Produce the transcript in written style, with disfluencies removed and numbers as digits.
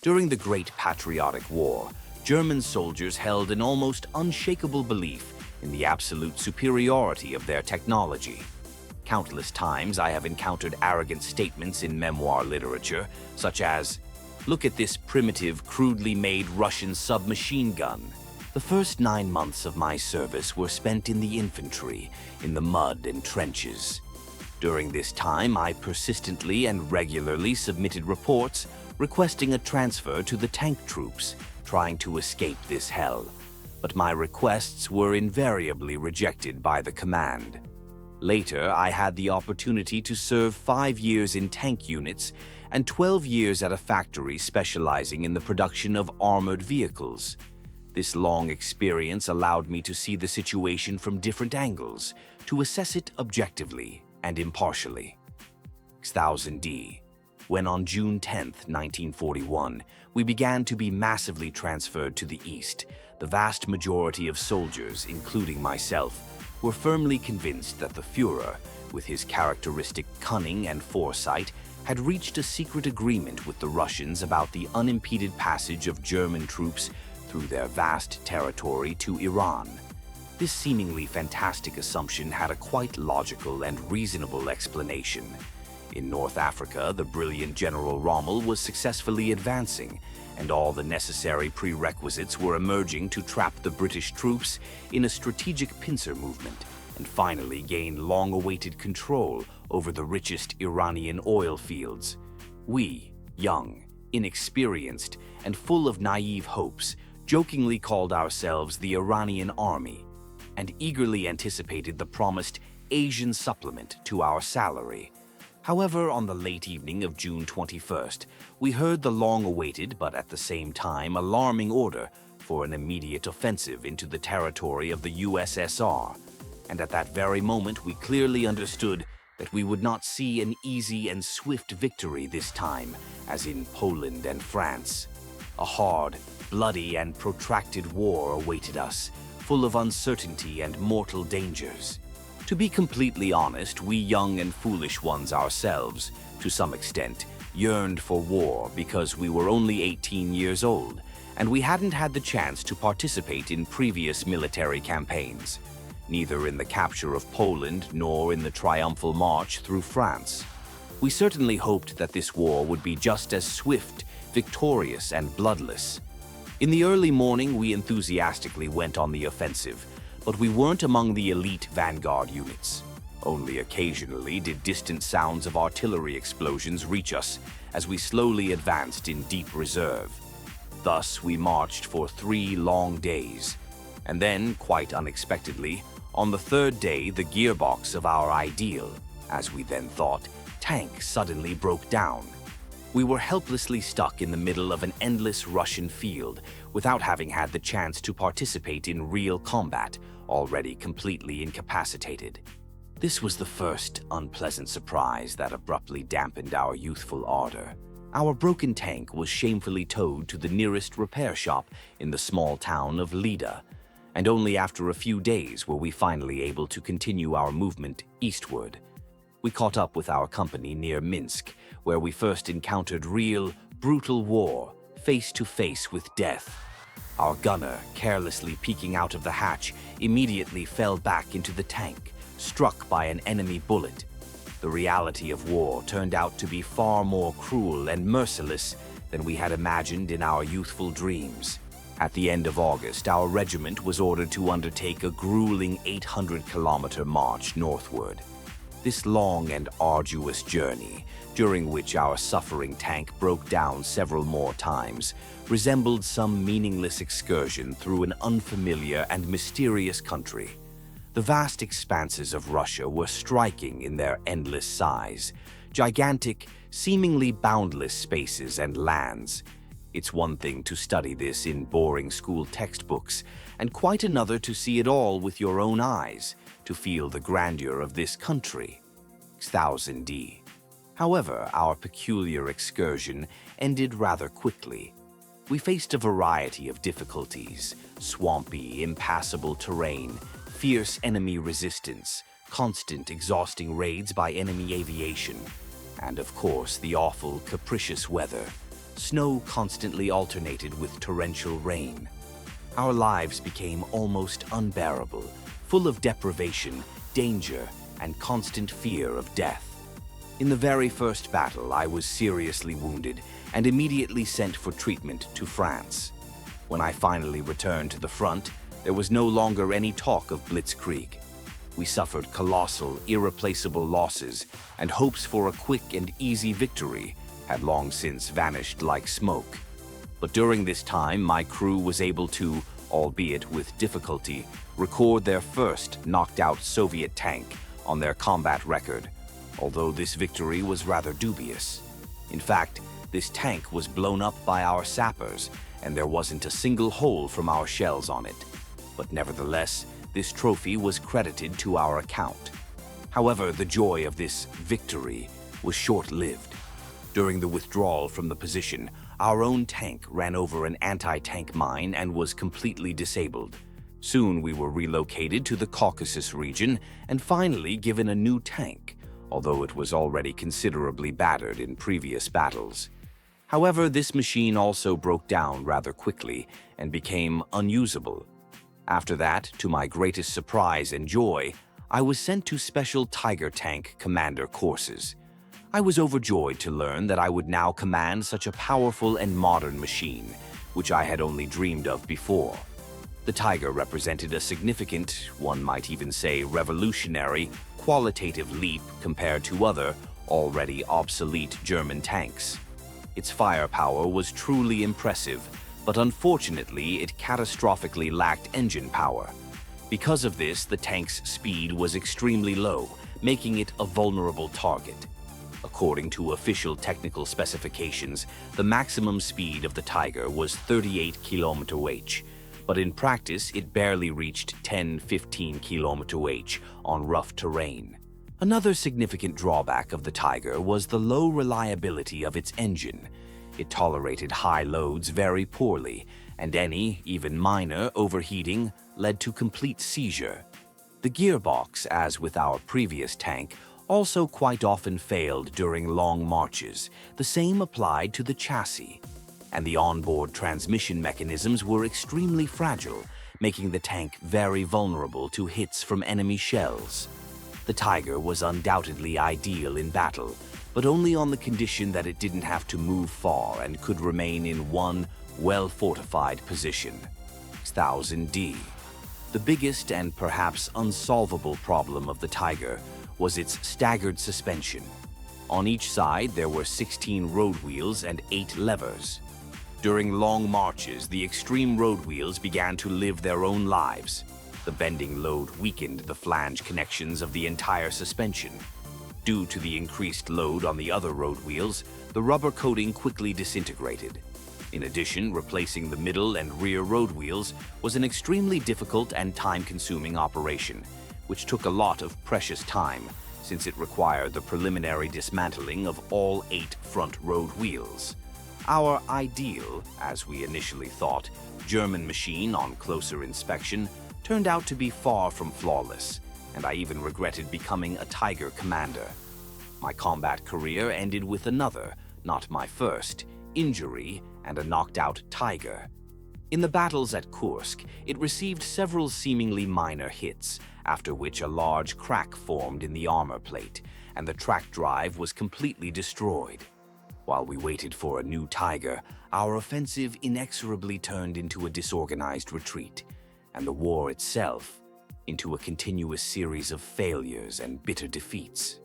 During the Great Patriotic War, German soldiers held an almost unshakable belief in the absolute superiority of their technology. Countless times I have encountered arrogant statements in memoir literature, such as, "Look at this primitive, crudely made Russian submachine gun." The first 9 months of my service were spent in the infantry, in the mud and trenches. During this time, I persistently and regularly submitted reports requesting a transfer to the tank troops, trying to escape this hell. But my requests were invariably rejected by the command. Later, I had the opportunity to serve 5 years in tank units and 12 years at a factory specializing in the production of armored vehicles. This long experience allowed me to see the situation from different angles, to assess it objectively and impartially. 6000D. When on June 10, 1941, we began to be massively transferred to the east, the vast majority of soldiers, including myself, were firmly convinced that the Führer, with his characteristic cunning and foresight, had reached a secret agreement with the Russians about the unimpeded passage of German troops through their vast territory to Iran. This seemingly fantastic assumption had a quite logical and reasonable explanation. In North Africa, the brilliant General Rommel was successfully advancing, and all the necessary prerequisites were emerging to trap the British troops in a strategic pincer movement and finally gain long-awaited control over the richest Iranian oil fields. We, young, inexperienced, and full of naive hopes, jokingly called ourselves the Iranian Army and eagerly anticipated the promised Asian supplement to our salary. However, on the late evening of June 21st, we heard the long-awaited but at the same time alarming order for an immediate offensive into the territory of the USSR. And at that very moment, we clearly understood that we would not see an easy and swift victory this time, as in Poland and France. A hard, bloody, and protracted war awaited us, full of uncertainty and mortal dangers. To be completely honest, we young and foolish ones ourselves, to some extent, yearned for war because we were only 18 years old, and we hadn't had the chance to participate in previous military campaigns, neither in the capture of Poland nor in the triumphal march through France. We certainly hoped that this war would be just as swift, victorious, and bloodless. In the early morning, we enthusiastically went on the offensive, but we weren't among the elite vanguard units. Only occasionally did distant sounds of artillery explosions reach us as we slowly advanced in deep reserve. Thus, we marched for 3 long days. And then, quite unexpectedly, on the 3rd day, the gearbox of our ideal, as we then thought, tank suddenly broke down. We were helplessly stuck in the middle of an endless Russian field without having had the chance to participate in real combat, already completely incapacitated. This was the first unpleasant surprise that abruptly dampened our youthful ardor. Our broken tank was shamefully towed to the nearest repair shop in the small town of Lida, and only after a few days were we finally able to continue our movement eastward. We caught up with our company near Minsk, where we first encountered real, brutal war, face to face with death. Our gunner, carelessly peeking out of the hatch, immediately fell back into the tank, struck by an enemy bullet. The reality of war turned out to be far more cruel and merciless than we had imagined in our youthful dreams. At the end of August, our regiment was ordered to undertake a grueling 800-kilometer march northward. This long and arduous journey, during which our suffering tank broke down several more times, resembled some meaningless excursion through an unfamiliar and mysterious country. The vast expanses of Russia were striking in their endless size, gigantic, seemingly boundless spaces and lands. It's one thing to study this in boring school textbooks, and quite another to see it all with your own eyes, to feel the grandeur of this country. 6000D. However, our peculiar excursion ended rather quickly. We faced a variety of difficulties: swampy, impassable terrain, fierce enemy resistance, constant exhausting raids by enemy aviation, and of course the awful, capricious weather. snow constantly alternated with torrential rain. Our lives became almost unbearable, full of deprivation, danger, and constant fear of death. In the very first battle, I was seriously wounded and immediately sent for treatment to France. When I finally returned to the front, there was no longer any talk of blitzkrieg. We suffered colossal, irreplaceable losses, and hopes for a quick and easy victory had long since vanished like smoke. But during this time, my crew was able to, albeit with difficulty, record their first knocked-out Soviet tank on their combat record, although this victory was rather dubious. In fact, this tank was blown up by our sappers, and there wasn't a single hole from our shells on it. But nevertheless, this trophy was credited to our account. However, the joy of this victory was short-lived. During the withdrawal from the position, our own tank ran over an anti-tank mine and was completely disabled. Soon we were relocated to the Caucasus region and finally given a new tank, although it was already considerably battered in previous battles. However, this machine also broke down rather quickly and became unusable. After that, to my greatest surprise and joy, I was sent to Special Tiger Tank Commander courses. I was overjoyed to learn that I would now command such a powerful and modern machine, which I had only dreamed of before. The Tiger represented a significant, one might even say revolutionary, qualitative leap compared to other, already obsolete German tanks. Its firepower was truly impressive, but unfortunately it catastrophically lacked engine power. Because of this, the tank's speed was extremely low, making it a vulnerable target. According to official technical specifications, the maximum speed of the Tiger was 38 km/h, but in practice it barely reached 10-15 km/h on rough terrain. Another significant drawback of the Tiger was the low reliability of its engine. It tolerated high loads very poorly, and any, even minor, overheating led to complete seizure. The gearbox, as with our previous tank, also quite often failed during long marches. The same applied to the chassis, and the onboard transmission mechanisms were extremely fragile, making the tank very vulnerable to hits from enemy shells. The Tiger was undoubtedly ideal in battle, but only on the condition that it didn't have to move far and could remain in one well-fortified position. 1000D. The biggest and perhaps unsolvable problem of the Tiger was its staggered suspension. On each side, there were 16 road wheels and 8 levers. During long marches, the extreme road wheels began to live their own lives. The bending load weakened the flange connections of the entire suspension. Due to the increased load on the other road wheels, the rubber coating quickly disintegrated. In addition, replacing the middle and rear road wheels was an extremely difficult and time-consuming operation, which took a lot of precious time, since it required the preliminary dismantling of all 8 front road wheels. Our ideal, as we initially thought, German machine on closer inspection turned out to be far from flawless, and I even regretted becoming a Tiger commander. My combat career ended with another, not my first, injury and a knocked-out Tiger. In the battles at Kursk, it received several seemingly minor hits, after which a large crack formed in the armor plate, and the track drive was completely destroyed. While we waited for a new Tiger, our offensive inexorably turned into a disorganized retreat, and the war itself into a continuous series of failures and bitter defeats.